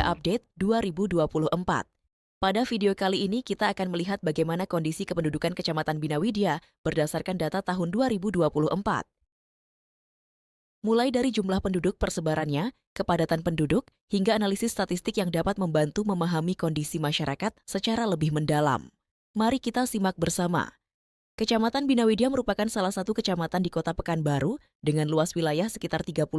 Update 2024. Pada video kali ini kita akan melihat bagaimana kondisi kependudukan Kecamatan Bina Widya berdasarkan data tahun 2024. Mulai dari jumlah penduduk persebarannya, kepadatan penduduk, hingga analisis statistik yang dapat membantu memahami kondisi masyarakat secara lebih mendalam. Mari kita simak bersama. Kecamatan Bina Widya merupakan salah satu kecamatan di Kota Pekanbaru dengan luas wilayah sekitar 31,3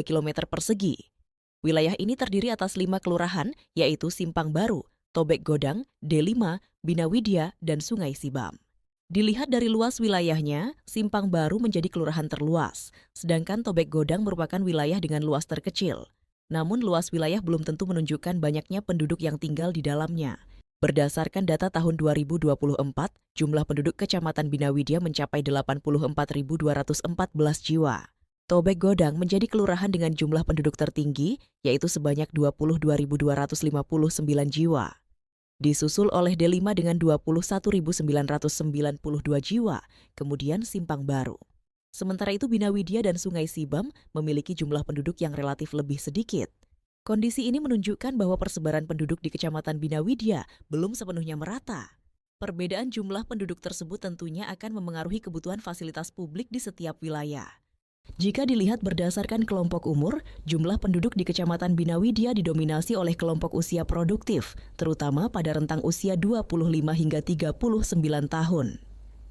km persegi. Wilayah ini terdiri atas 5 kelurahan, yaitu Simpang Baru, Tobek Godang, D5, Bina Widya, dan Sungai Sibam. Dilihat dari luas wilayahnya, Simpang Baru menjadi kelurahan terluas, sedangkan Tobek Godang merupakan wilayah dengan luas terkecil. Namun luas wilayah belum tentu menunjukkan banyaknya penduduk yang tinggal di dalamnya. Berdasarkan data tahun 2024, jumlah penduduk Kecamatan Bina Widya mencapai 84.214 jiwa. Tobek Godang menjadi kelurahan dengan jumlah penduduk tertinggi, yaitu sebanyak 22.259 jiwa. Disusul oleh D5 dengan 21.992 jiwa, kemudian Simpang Baru. Sementara itu Bina Widya dan Sungai Sibam memiliki jumlah penduduk yang relatif lebih sedikit. Kondisi ini menunjukkan bahwa persebaran penduduk di Kecamatan Bina Widya belum sepenuhnya merata. Perbedaan jumlah penduduk tersebut tentunya akan memengaruhi kebutuhan fasilitas publik di setiap wilayah. Jika dilihat berdasarkan kelompok umur, jumlah penduduk di Kecamatan Bina Widya didominasi oleh kelompok usia produktif, terutama pada rentang usia 25 hingga 39 tahun.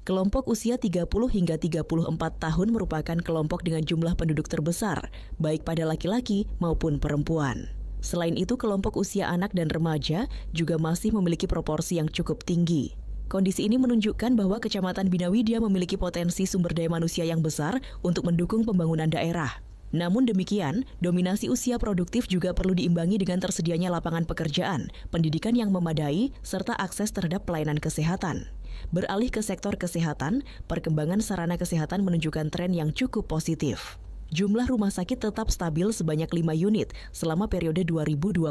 Kelompok usia 30 hingga 34 tahun merupakan kelompok dengan jumlah penduduk terbesar, baik pada laki-laki maupun perempuan. Selain itu, kelompok usia anak dan remaja juga masih memiliki proporsi yang cukup tinggi. Kondisi ini menunjukkan bahwa Kecamatan Bina Widya memiliki potensi sumber daya manusia yang besar untuk mendukung pembangunan daerah. Namun demikian, dominasi usia produktif juga perlu diimbangi dengan tersedianya lapangan pekerjaan, pendidikan yang memadai, serta akses terhadap pelayanan kesehatan. Beralih ke sektor kesehatan, perkembangan sarana kesehatan menunjukkan tren yang cukup positif. Jumlah rumah sakit tetap stabil sebanyak 5 unit selama periode 2020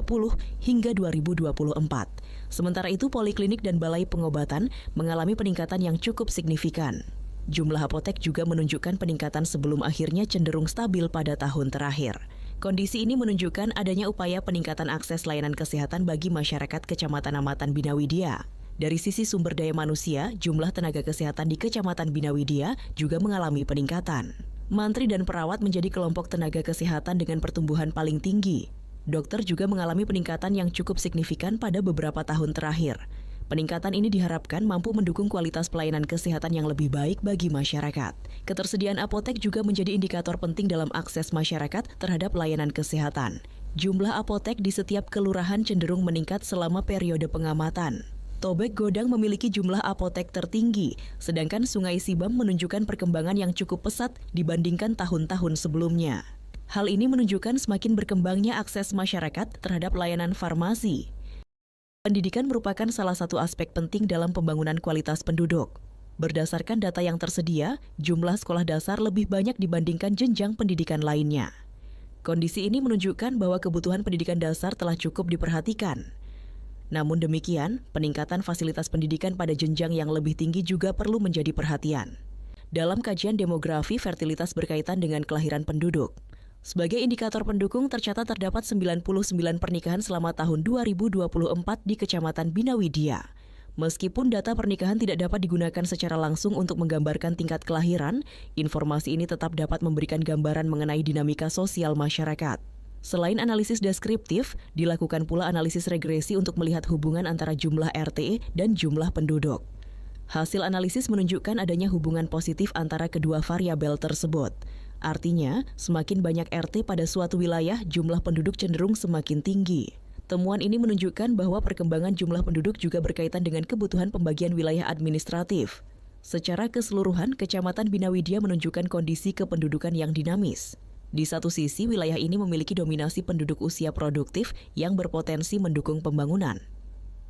hingga 2024. Sementara itu, poliklinik dan balai pengobatan mengalami peningkatan yang cukup signifikan. Jumlah apotek juga menunjukkan peningkatan sebelum akhirnya cenderung stabil pada tahun terakhir. Kondisi ini menunjukkan adanya upaya peningkatan akses layanan kesehatan bagi masyarakat Kecamatan Amatan Bina Widya. Dari sisi sumber daya manusia, jumlah tenaga kesehatan di Kecamatan Bina Widya juga mengalami peningkatan. Mantri dan perawat menjadi kelompok tenaga kesehatan dengan pertumbuhan paling tinggi. Dokter juga mengalami peningkatan yang cukup signifikan pada beberapa tahun terakhir. Peningkatan ini diharapkan mampu mendukung kualitas pelayanan kesehatan yang lebih baik bagi masyarakat. Ketersediaan apotek juga menjadi indikator penting dalam akses masyarakat terhadap layanan kesehatan. Jumlah apotek di setiap kelurahan cenderung meningkat selama periode pengamatan. Tobek Godang memiliki jumlah apotek tertinggi, sedangkan Sungai Sibam menunjukkan perkembangan yang cukup pesat dibandingkan tahun-tahun sebelumnya. Hal ini menunjukkan semakin berkembangnya akses masyarakat terhadap layanan farmasi. Pendidikan merupakan salah satu aspek penting dalam pembangunan kualitas penduduk. Berdasarkan data yang tersedia, jumlah sekolah dasar lebih banyak dibandingkan jenjang pendidikan lainnya. Kondisi ini menunjukkan bahwa kebutuhan pendidikan dasar telah cukup diperhatikan. Namun demikian, peningkatan fasilitas pendidikan pada jenjang yang lebih tinggi juga perlu menjadi perhatian. Dalam kajian demografi, fertilitas berkaitan dengan kelahiran penduduk. Sebagai indikator pendukung, tercatat terdapat 99 pernikahan selama tahun 2024 di Kecamatan Bina Widya. Meskipun data pernikahan tidak dapat digunakan secara langsung untuk menggambarkan tingkat kelahiran, informasi ini tetap dapat memberikan gambaran mengenai dinamika sosial masyarakat. Selain analisis deskriptif, dilakukan pula analisis regresi untuk melihat hubungan antara jumlah RT dan jumlah penduduk. Hasil analisis menunjukkan adanya hubungan positif antara kedua variabel tersebut. Artinya, semakin banyak RT pada suatu wilayah, jumlah penduduk cenderung semakin tinggi. Temuan ini menunjukkan bahwa perkembangan jumlah penduduk juga berkaitan dengan kebutuhan pembagian wilayah administratif. Secara keseluruhan, Kecamatan Bina Widya menunjukkan kondisi kependudukan yang dinamis. Di satu sisi, wilayah ini memiliki dominasi penduduk usia produktif yang berpotensi mendukung pembangunan.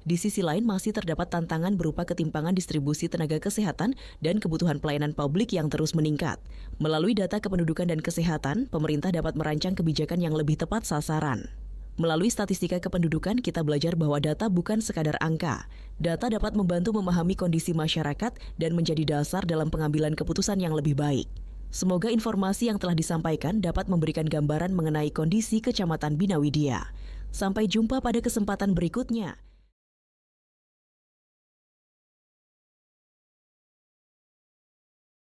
Di sisi lain, masih terdapat tantangan berupa ketimpangan distribusi tenaga kesehatan dan kebutuhan pelayanan publik yang terus meningkat. Melalui data kependudukan dan kesehatan, pemerintah dapat merancang kebijakan yang lebih tepat sasaran. Melalui statistika kependudukan, kita belajar bahwa data bukan sekadar angka. Data dapat membantu memahami kondisi masyarakat dan menjadi dasar dalam pengambilan keputusan yang lebih baik. Semoga informasi yang telah disampaikan dapat memberikan gambaran mengenai kondisi Kecamatan Bina Widya. Sampai jumpa pada kesempatan berikutnya.